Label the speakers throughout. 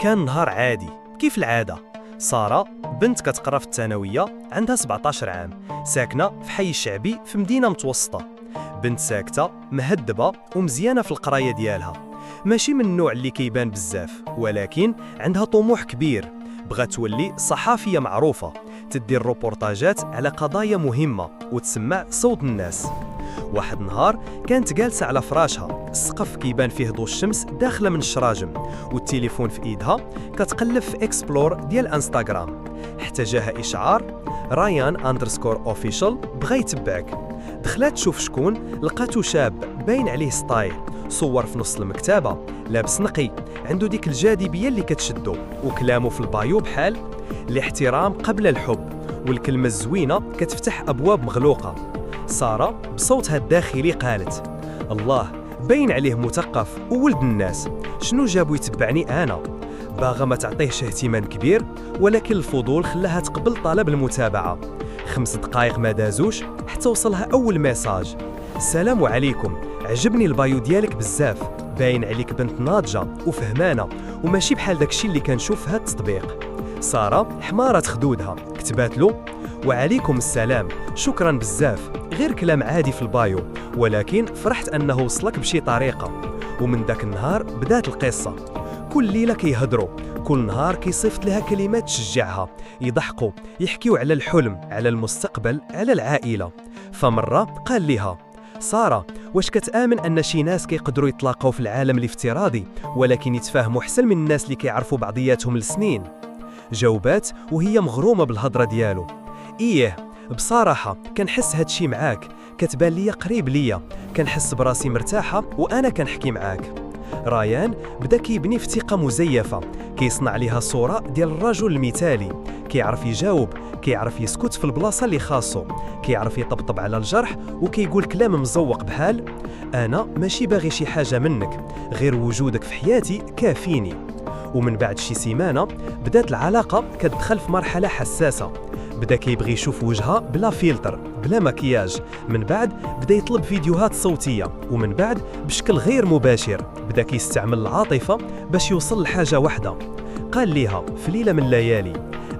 Speaker 1: كان نهار عادي كيف العادة. سارة بنت كتقرا في الثانوية، عندها 17 عام، ساكنة في حي الشعبي في مدينة متوسطة. بنت ساكتة مهذبة ومزيانة في القراية ديالها، ماشي من النوع اللي كيبان بزاف، ولكن عندها طموح كبير. بغات تولي صحافية معروفة، تدير روبورتاجات على قضايا مهمة وتسمع صوت الناس. واحد نهار كانت جالسة على فراشها، السقف كيبان فيه ضوء الشمس داخلة من الشراجم، والتليفون في ايدها كتقلب في اكسبلور ديال انستغرام. حتى جاها اشعار ريان _official بغا يتبعك. دخلت تشوف شكون، لقاتو شاب باين عليه ستايل، صور في نص المكتبة، لابس نقي، عنده ديك الجاذبية اللي كتشدو، وكلامه في البايو بحال الاحترام قبل الحب، والكلمة الزوينة كتفتح أبواب مغلوقة. سارة بصوتها الداخلي قالت: الله، باين عليه مثقف وولد الناس، شنو جابو يتبعني أنا؟ باغا ما تعطيهش اهتمام كبير، ولكن الفضول خلاها تقبل طلب المتابعة. 5 دقائق ما دازوش حتى وصلها أول ميساج: السلام عليكم، عجبني البايو ديالك بزاف، باين عليك بنت ناضجة وفهمانة، وماشي بحال داكشي اللي كنشوف في هاد التطبيق. سارة حمارت خدودها، كتبات له: وعليكم السلام، شكرا بزاف، غير كلام عادي في البايو، ولكن فرحت أنه وصلك بشي طريقة. ومن داك النهار بدات القصة. كل ليلة كيهضروا، كل نهار كيصيفط لها كلمات تشجعها، يضحكوا، يحكيوا على الحلم، على المستقبل، على العائلة. فمرة قال لها: سارة، واش كتآمن أن شي ناس كيقدروا يتلاقوا في العالم الافتراضي ولكن يتفاهموا حسن من الناس اللي كيعرفوا بعضياتهم لسنين؟ جاوبات وهي مغرومة بالهضرة ديالو: إيه، بصراحة كنحس هادشي معاك، كتبان ليا قريب ليا، كنحس براسي مرتاحة وأنا كنحكي معاك. ريان بدا كيبني في ثقة مزيفة، كيصنع ليها صورة ديال الرجل المثالي، كيعرف يجاوب، كيعرف يسكت في البلاصة اللي خاصو، كيعرف يطبطب على الجرح، وكيقول كلام مزوق بحال: أنا ماشي باغي شي حاجة منك، غير وجودك في حياتي كافيني. ومن بعد شي سيمانة بدات العلاقة كتدخل في مرحلة حساسة. بدا كيبغي يشوف وجهها بلا فيلتر، بلا مكياج، من بعد بدا يطلب فيديوهات صوتية، ومن بعد بشكل غير مباشر بدا كيستعمل العاطفة باش يوصل لحاجة واحدة. قال ليها في ليلة من الليالي: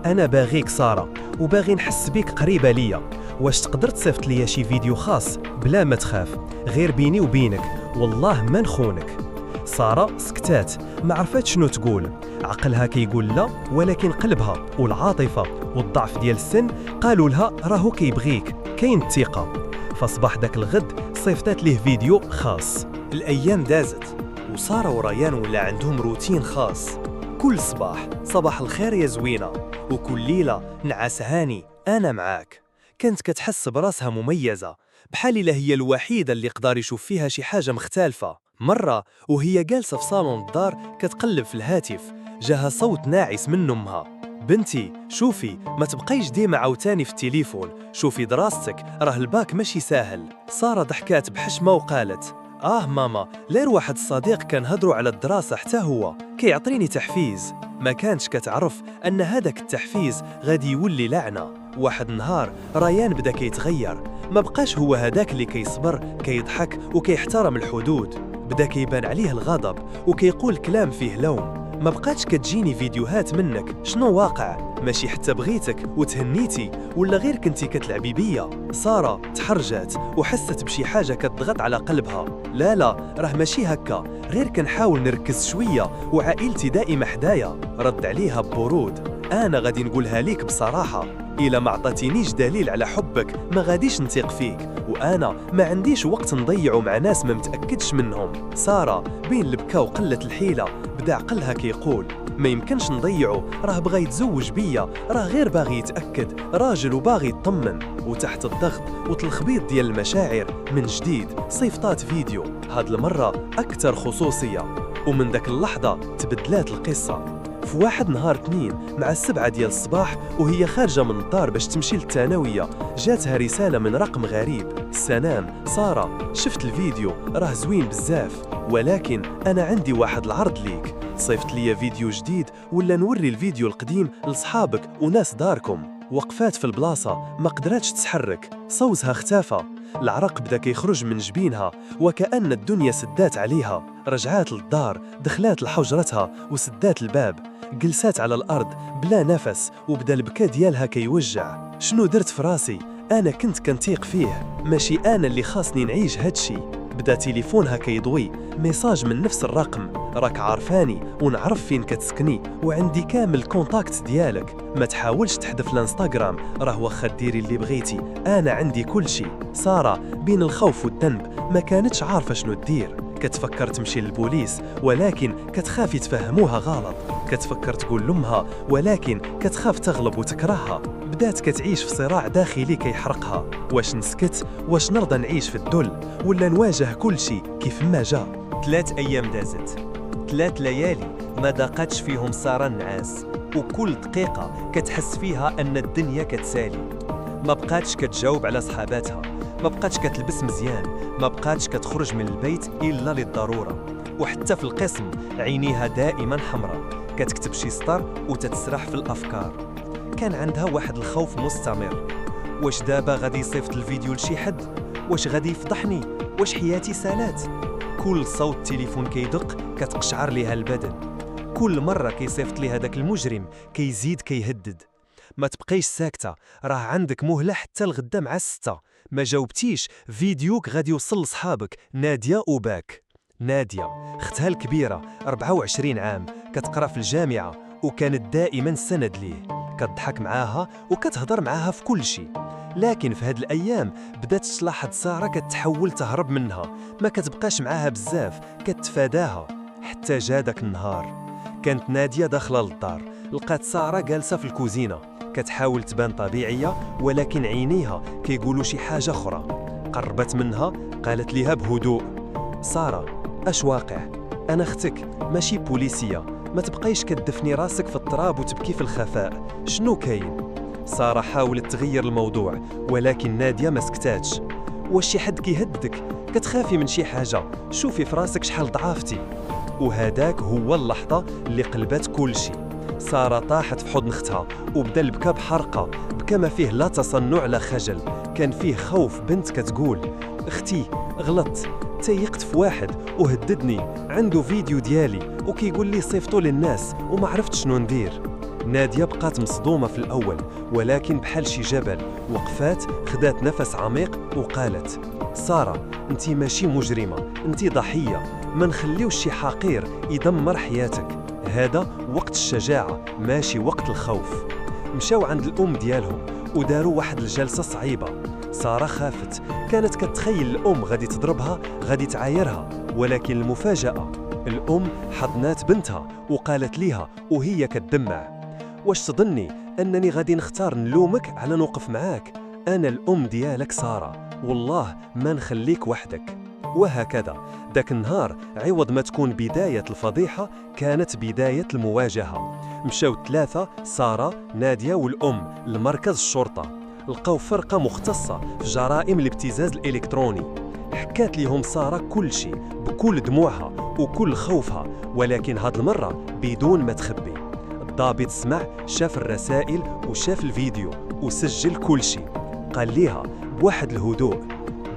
Speaker 1: أنا باغيك سارة، وباغي نحس بيك قريبة ليا، واش تقدر تصيفط ليا شي فيديو خاص بلا ما تخاف، غير بيني وبينك، والله ما نخونك. سارة سكتات، ما عرفت شنو تقول، عقلها كيقول لا، ولكن قلبها والعاطفة والضعف ديال السن قالوا لها راهو كيبغيك، كاين الثقة. فصباح داك الغد صيفطات ليه فيديو خاص. الأيام دازت، وسارة وريان ولا عندهم روتين خاص. كل صباح صباح الخير يا زوينة، وكل ليلة نعاس هاني أنا معاك. كانت كتحس براسها مميزة، بحال إلا هي الوحيدة اللي قدر يشوف فيها شي حاجة مختلفة. مرة وهي جالسة في صالون الدار كتقلب في الهاتف، جاها صوت ناعس من أمها: بنتي شوفي، ما تبقيش ديما عاوتاني في التليفون، شوفي دراستك، راه الباك ماشي ساهل. سارة ضحكات بحشمة وقالت: ماما، لير واحد الصديق كان هضروا على الدراسة حتى هو كيعطيني تحفيز. ما كانتش كتعرف أن هذاك التحفيز غادي يولي لعنة. واحد النهار ريان بدا كيتغير، ما بقاش هو هذاك اللي كيصبر، كيضحك وكيحترم الحدود، بدا كيبان عليه الغضب وكيقول كلام فيه لوم. ما بقاتش كتجيني فيديوهات منك، شنو واقع؟ ماشي حتى بغيتك وتهنيتي، ولا غير كنتي كتلعبي بيا؟ سارة تحرجات وحست بشي حاجة كتضغط على قلبها. لا راه ماشي هكا، غير كنحاول نركز شوية وعائلتي دائما حدايا. رد عليها ببرود: أنا غادي نقولها ليك بصراحة، إلا ما عطاتينيش دليل على حبك ما غاديش نثق فيك، وأنا ما عنديش وقت نضيعه مع ناس ما متأكدش منهم. سارة بين البكا وقلة الحيلة بدا عقلها كيقول: ما يمكنش نضيعه، راه بغا يتزوج بيا، راه غير باغي يتأكد، راجل وباغي يطمن. وتحت الضغط وتلخبيط ديال المشاعر من جديد صيفطات فيديو، هاد المرة أكثر خصوصية. ومن داك اللحظة تبدلات القصة. في واحد نهار اثنين مع 7 ديال الصباح وهي خارجة من الدار باش تمشي للثانوية، جاتها رسالة من رقم غريب: سلام سارة، شفت الفيديو راه زوين بزاف، ولكن أنا عندي واحد العرض ليك. صيفط لي فيديو جديد ولا نوري الفيديو القديم لصحابك وناس داركم؟ وقفات في البلاصة ما قدراتش تتحرك، صوتها اختفى، العرق بدا كيخرج من جبينها وكأن الدنيا سدات عليها. رجعات للدار، دخلات لحجرتها وسدات الباب، جلسات على الأرض بلا نفس وبدا البكا ديالها كيوجع. شنو درت في راسي؟ أنا كنت كنتيق فيه، ماشي أنا اللي خاصني نعيش هادشي. بدا تليفونها كيضوي، ميساج من نفس الرقم: راك عارفاني ونعرف فين كتسكني وعندي كامل الكونتاكت ديالك، ما تحاولش تحذف الانستغرام، راه واخا ديري اللي بغيتي، انا عندي كل شيء. ساره بين الخوف والذنب ما كانتش عارفه شنو دير، كتفكر تمشي للبوليس ولكن كتخاف يتفهموها غلط، كتفكر تقول لامها ولكن كتخاف تغلب وتكرهها. بدات كتعيش في صراع داخلي كيحرقها، واش نسكت؟ واش نرضى نعيش في الذل ولا نواجه كل شيء كيف ما جا؟ 3 أيام دازت، 3 ليالي ما ضاقتش فيهم سارة النعاس، وكل دقيقة كتحس فيها أن الدنيا كتسالي. ما بقاتش كتجاوب على صحاباتها، ما بقاتش كتلبس مزيان، ما بقاتش كتخرج من البيت إلا للضرورة، وحتى في القسم عينيها دائما حمراء، كتكتب شي سطر وتتسرح في الأفكار. كان عندها واحد الخوف مستمر، واش دابا غادي يصيفط الفيديو لشي حد؟ واش غادي يفضحني؟ واش حياتي سالات؟ كل صوت تليفون كيدق كتقشعر ليها البدن، كل مرة كيصيفط لي هذاك المجرم كيزيد كيهدد. ما تبقيش ساكتة، راه عندك مهلة حتى الغدا مع 6، ما جاوبتيش فيديوك غادي يوصل لصحابك نادية وباك. نادية اختها الكبيرة 24 عام، كتقرا في الجامعة وكانت دائما سند ليه، كتضحك معاها وكتهضر معاها في كل شيء. لكن في هاد الأيام بدات تلاحظ سارة كتحول تهرب منها، ما كتبقاش معاها بزاف، كتفاداها. حتى جا داك النهار كانت نادية داخلة للدار، لقات سارة جالسة في الكوزينة كتحاول تبان طبيعية ولكن عينيها كيقولوا شي حاجة أخرى. قربت منها قالت ليها بهدوء: سارة، اش واقع؟ أنا اختك ماشي بوليسية، ما تبقيش كتدفني راسك في التراب وتبكي في الخفاء، شنو كاين؟ سارة حاولت تغير الموضوع ولكن نادية ما سكتاتش. واش شي حد كيهددك؟ كتخافي من شي حاجة؟ شوفي في راسك شحال ضعافتي. وهداك هو اللحظة اللي قلبت كل شيء. سارة طاحت في حضن اختها وبدا البكا بحرقة، بكا ما فيه لا تصنع لا خجل، كان فيه خوف. بنت كتقول: اختي غلطت، تيقت في واحد وهددني، عنده فيديو ديالي وكيقول لي صيفطوا للناس وما عرفت شنو ندير. نادية بقات مصدومة في الأول ولكن بحال شي جبل وقفات، خدات نفس عميق وقالت: سارة، انتي ماشي مجرمة، انتي ضحية، ما نخليوش شي حقير يدمر حياتك، هذا وقت الشجاعة ماشي وقت الخوف. مشاو عند الأم ديالهم وداروا واحد الجلسة صعيبة. سارة خافت، كانت كتخيل الأم غادي تضربها، غادي تعايرها، ولكن المفاجأة الأم حضنات بنتها وقالت ليها وهي كتدمع: واش تظني أنني غادي نختار نلومك على نوقف معاك؟ أنا الأم ديالك سارة، والله ما نخليك وحدك. وهكذا داك النهار عوض ما تكون بداية الفضيحة كانت بداية المواجهة. مشاو 3، سارة، نادية والأم، لمركز الشرطة، لقاو فرقة مختصة في جرائم الابتزاز الإلكتروني. حكات لهم سارة كل شيء بكل دموعها وكل خوفها، ولكن هاد المرة بدون ما تخبي. الضابط سمع، شاف الرسائل وشاف الفيديو وسجل كل شيء. قال ليها بواحد الهدوء: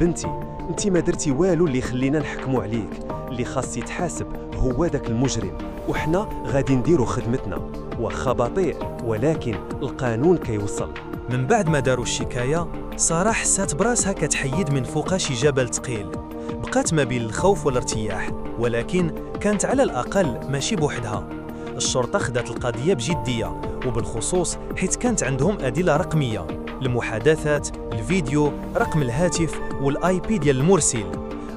Speaker 1: بنتي، انتي ما درتي والو اللي خلينا نحكموا عليك، اللي خاص يتحاسب هو داك المجرم، وحنا غادي نديروا خدمتنا، واخا بطيء ولكن القانون كيوصل. من بعد ما داروا الشكاية، سارة حسات براسها كتحيد من فوق شي جبل ثقيل. بقات ما بين الخوف والارتياح، ولكن كانت على الأقل ماشي بوحدها. الشرطة خدات القضية بجدية، وبالخصوص حيث كانت عندهم أدلة رقمية: المحادثات، الفيديو، رقم الهاتف والاي بي ديال المرسل.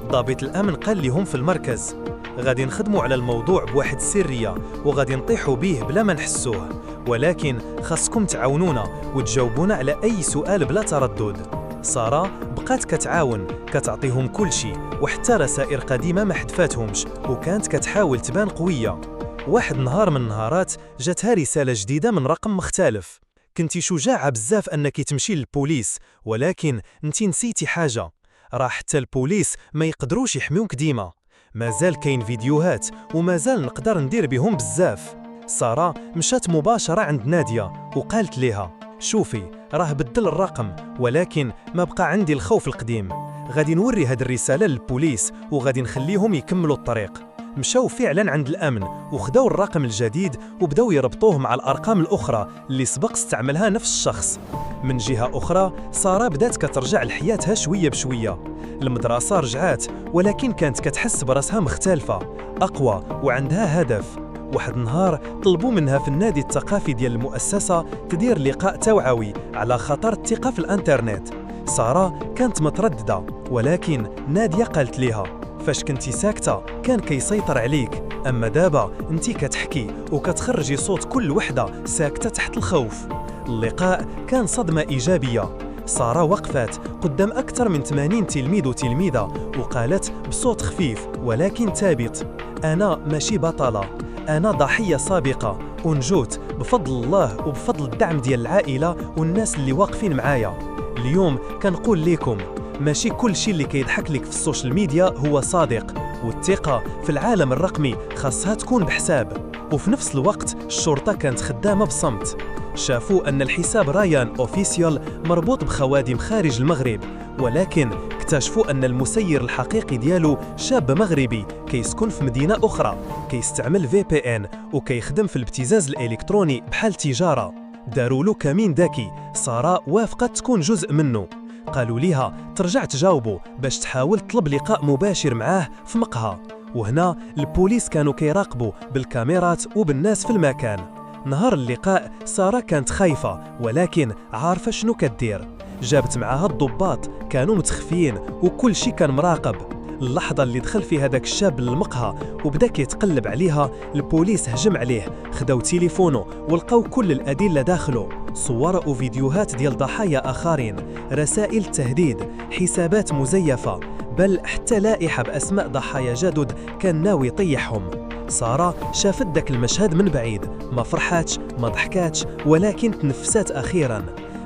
Speaker 1: ضابط الأمن قال لهم في المركز: غادي نخدموا على الموضوع بواحد السرية وغادي نطيحوا به بلا ما نحسوه، ولكن خاصكم تعاونونا وتجاوبونا على أي سؤال بلا تردد. سارة بقات كتعاون، كتعطيهم كل شيء وحتى رسائل قديمة ما حدفاتهمش، وكانت كتحاول تبان قوية. واحد نهار من النهارات جاتها رسالة جديدة من رقم مختلف: كنتي شجاعة بزاف أنك تمشي للبوليس، ولكن انتي نسيتي حاجة، راه حتى البوليس ما يقدروش يحميوك ديما، مازال كاين فيديوهات ومازال نقدر ندير بهم بزاف. سارة مشات مباشرة عند نادية وقالت ليها: شوفي، راه بدل الرقم ولكن ما بقى عندي الخوف القديم، غادي نوري هاد الرسالة للبوليس وغادي نخليهم يكملوا الطريق، مشاو فعلا عند الأمن وخداو الرقم الجديد وبداو يربطوه مع الأرقام الأخرى اللي سبق استعملها نفس الشخص. من جهة أخرى سارة بدات كترجع لحياتها شوية بشوية. المدرسة رجعات ولكن كانت كتحس براسها مختلفة، أقوى وعندها هدف. واحد النهار طلبوا منها في النادي الثقافي ديال المؤسسة تدير لقاء توعوي على خطر الثقة في الانترنت. سارة كانت مترددة ولكن نادية قالت ليها فاش كنتي ساكتة كان كيسيطر عليك، أما دابا انتي كتحكي وكتخرجي صوت كل وحدة ساكتة تحت الخوف. اللقاء كان صدمة إيجابية. سارة وقفت قدام أكثر من 80 تلميذ وتلميذة وقالت بصوت خفيف ولكن ثابت: أنا ماشي بطلة، أنا ضحية سابقة ونجوت بفضل الله وبفضل الدعم ديال العائلة والناس اللي واقفين معايا. اليوم كنقول لكم ماشي كل شيء اللي كيضحك لك في السوشيال ميديا هو صادق، والثقة في العالم الرقمي خاصها تكون بحساب. وفي نفس الوقت الشرطة كانت خدامة بصمت. شافوا أن الحساب رايان أوفيسيال مربوط بخوادم خارج المغرب، ولكن اكتشفوا أن المسير الحقيقي ديالو شاب مغربي كيسكن في مدينة أخرى، كيستعمل VPN وكيخدم في الابتزاز الإلكتروني بحال تجارة. داروا له كمين ذكي. سارة وافقت تكون جزء منه. قالوا ليها ترجع تجاوبه باش تحاول تطلب لقاء مباشر معاه في مقهى. وهنا البوليس كانوا كيراقبوا بالكاميرات وبالناس في المكان. نهار اللقاء سارة كانت خايفة ولكن عارفة شنو كدير. جابت معاها الضباط كانوا متخفيين وكل شيء كان مراقب. اللحظة اللي دخل فيها داك الشاب للمقهى وبدا كيتقلب عليها، البوليس هجم عليه، خداو تليفونه ولقاو كل الأدلة داخله، صور وفيديوهات ديال ضحايا آخرين، رسائل تهديد، حسابات مزيفة، بل حتى لائحة بأسماء ضحايا جدد كان ناوي يطيحهم. سارة شافت داك المشهد من بعيد، ما فرحاتش ما ضحكاتش ولكن تنفسات أخيراً،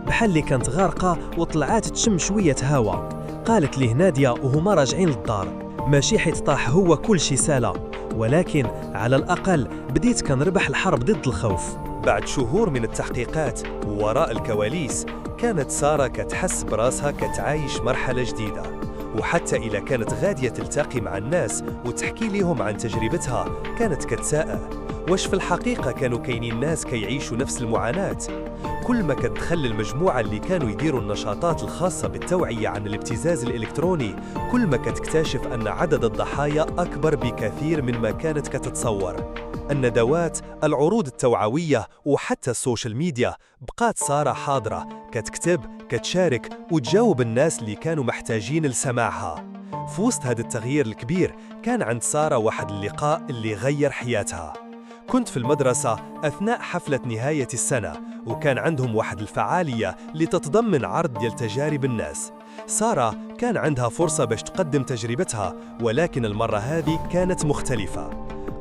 Speaker 1: بحال اللي كانت غارقة وطلعات تشم شوية هوا. قالت ليه نادية وهما راجعين للدار: ماشي حيت طاح هو كل شي سالة، ولكن على الأقل بديت كنربح الحرب ضد الخوف. بعد شهور من التحقيقات وراء الكواليس كانت سارة كتحس براسها كتعايش مرحلة جديدة. وحتى إذا كانت غادية تلتقي مع الناس وتحكي لهم عن تجربتها كانت كتساءل: واش في الحقيقة كانوا كاينين ناس كيعيشوا نفس المعاناة؟ كل ما كتدخل المجموعة اللي كانوا يديروا النشاطات الخاصة بالتوعية عن الابتزاز الإلكتروني كل ما كتكتشف أن عدد الضحايا أكبر بكثير من ما كانت كتتصور. الندوات، العروض التوعوية وحتى السوشيال ميديا بقات سارة حاضرة، كتكتب، كتشارك وتجاوب الناس اللي كانوا محتاجين لسماعها. في وسط هذا التغيير الكبير كان عند سارة واحد اللقاء اللي غير حياتها. كنت في المدرسة أثناء حفلة نهاية السنة وكان عندهم واحد الفعالية لتتضمن عرض ديال تجارب الناس. سارة كان عندها فرصة باش تقدم تجربتها ولكن المرة هذه كانت مختلفة.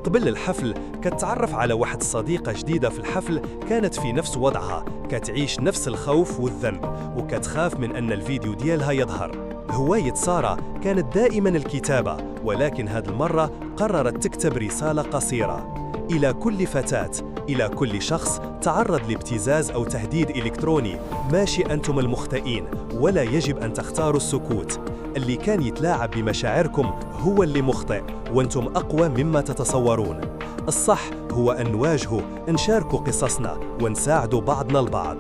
Speaker 1: قبل الحفل كتعرف على واحد صديقة جديدة في الحفل كانت في نفس وضعها، كتعيش نفس الخوف والذنب وكتخاف من أن الفيديو ديالها يظهر. هواية سارة كانت دائما الكتابة ولكن هذه المرة قررت تكتب رسالة قصيرة إلى كل فتاة، إلى كل شخص تعرض لابتزاز أو تهديد إلكتروني: ماشي أنتم المخطئين ولا يجب أن تختاروا السكوت. اللي كان يتلاعب بمشاعركم هو اللي مخطئ وأنتم أقوى مما تتصورون. الصح هو أن نواجهه، نشاركوا قصصنا ونساعدوا بعضنا البعض.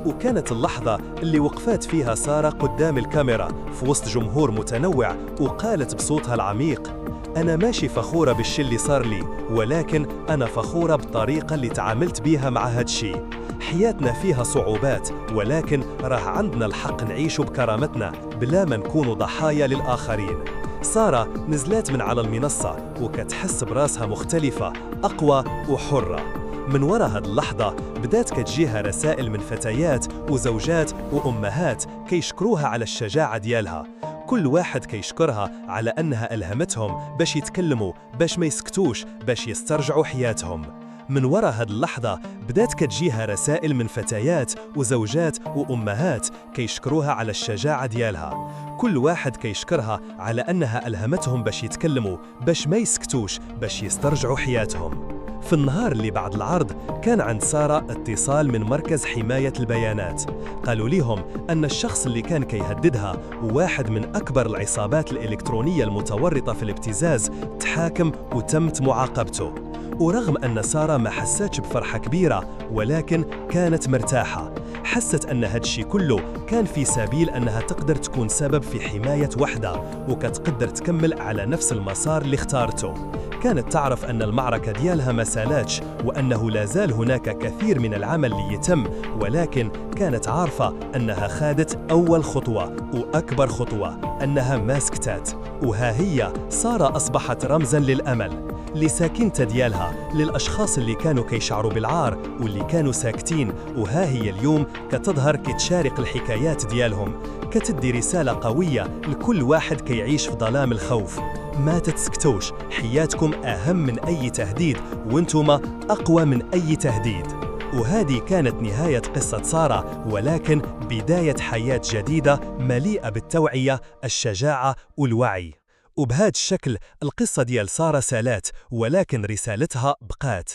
Speaker 1: وكانت اللحظة اللي وقفت فيها سارة قدام الكاميرا في وسط جمهور متنوع وقالت بصوتها العميق: أنا ماشي فخورة بالشي اللي صار لي ولكن أنا فخورة بالطريقة اللي تعاملت بيها مع هادشي. حياتنا فيها صعوبات ولكن راه عندنا الحق نعيش بكرامتنا بلا ما نكونوا ضحايا للآخرين. سارة نزلت من على المنصة وكتحس براسها مختلفة، أقوى وحرة. من وراء هاد اللحظة بدات كتجيها رسائل من فتيات وزوجات وأمهات كيشكروها على الشجاعة ديالها. كل واحد كيشكرها على أنها ألهمتهم باش يتكلموا، باش ما يسكتوش، باش يسترجعوا حياتهم. من وراء هاد اللحظة بدات كتجيها رسائل من فتيات وزوجات وأمهات كيشكروها على الشجاعة ديالها. كل واحد كيشكرها على أنها ألهمتهم باش يتكلموا، باش ما يسكتوش، باش يسترجعوا حياتهم. في النهار اللي بعد العرض كان عند سارة اتصال من مركز حماية البيانات. قالوا لهم أن الشخص اللي كان كيهددها واحد من أكبر العصابات الإلكترونية المتورطة في الابتزاز تحاكم وتمت معاقبته. ورغم أن سارة ما حساتش بفرحة كبيرة، ولكن كانت مرتاحة. حست أن هادشي كله كان في سبيل أنها تقدر تكون سبب في حماية وحدة وكتقدر تكمل على نفس المسار اللي اختارته. كانت تعرف أن المعركة ديالها ما سالاتش وأنه لا زال هناك كثير من العمل اللي يتم، ولكن كانت عارفة أنها خادت أول خطوة وأكبر خطوة، أنها ما سكتات. وها هي سارة أصبحت رمزاً للأمل لساكنة ديالها، للأشخاص اللي كانوا كيشعروا بالعار واللي كانوا ساكتين. وها هي اليوم كتظهر كتشارك الحكايات ديالهم، كتدي رسالة قوية لكل واحد كيعيش في ظلام الخوف. ما تتسكتوش، حياتكم أهم من أي تهديد، وانتم أقوى من أي تهديد. وهذه كانت نهاية قصة سارة، ولكن بداية حياة جديدة مليئة بالتوعية، الشجاعة والوعي. وبهذا الشكل القصة ديال سارة سالات، ولكن رسالتها بقات.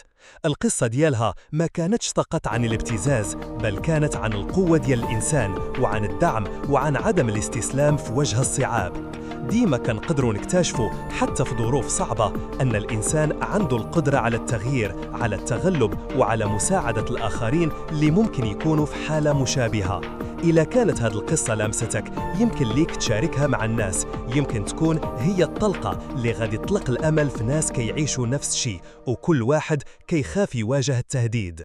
Speaker 1: القصة ديالها ما كانتش فقط عن الابتزاز، بل كانت عن القوة ديال الإنسان وعن الدعم وعن عدم الاستسلام في وجه الصعاب. ديما كنقدروا نكتشفوا حتى في ظروف صعبة أن الإنسان عنده القدرة على التغيير، على التغلب وعلى مساعدة الآخرين اللي ممكن يكونوا في حالة مشابهة. إذا كانت هذه القصة لامستك، يمكن ليك تشاركها مع الناس، يمكن تكون هي الطلقة اللي غادي تطلق الأمل في ناس كيعيشوا نفس الشيء، وكل واحد كيخاف يواجه التهديد.